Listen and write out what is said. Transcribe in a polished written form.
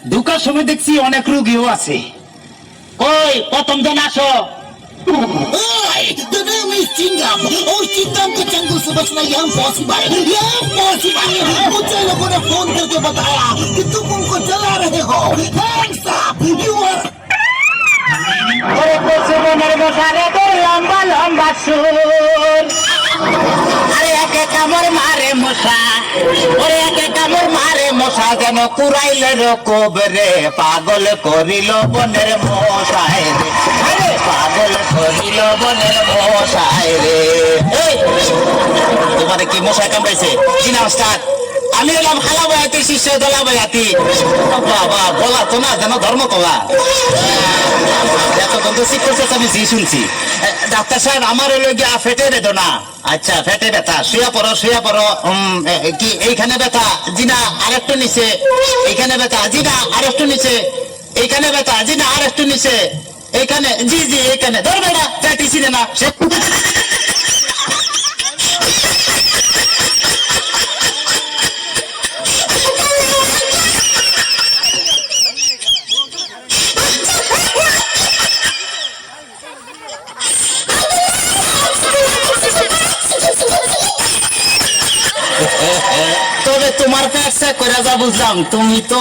ঢুকার সময় দেখছি অনেক রোগীও আছে। ওই প্রথম জন আসো। Hey, the name is Chingam. और चिंगम के चंगुल से बचना ये इम्पॉसिबल मुझे लोगों ने फोन करके बताया कि तुम उनको जला रहे हो। Hands up, you are ওরে পশুবনের মশারে তোর লম্বা লম্বা সুর, আরে একে কামড় মারে মশা, ওরে একে কামড় মারে মশা, যেন কুড়াইলে রকবরে, পাগল করিল বনের মশায় রে, আরে পাগল করিল বনের মশায় রে। এই তোমারে কি মশায় কামড়াইছে? কি নাম স্টার্ট? আমি এলাম হালা বয়াতি, শিষ্য দলা বয়াতি। বাবা বলা তো না যেন ধর্ম কলা। এতক্ষণ তো শিখ করছে, আমি জি শুনছি। ডাক্তার সাহেব আমার হলো গিয়া ফেটে বেদনা। আচ্ছা ফেটে ব্যথা, শুয়া পড়ো শুয়া পড়ো। কি এইখানে ব্যথা? জি না আরেকটু নিচে। এইখানে ব্যথা? জি না আরেকটু নিচে। এইখানে ব্যথা? জি না আরেকটু নিচে। এইখানে? জি জি এইখানে। ধরবে না চাইতেছি না সে। তবে তোমার কাছে করে যা বুঝলাম, তুমি তো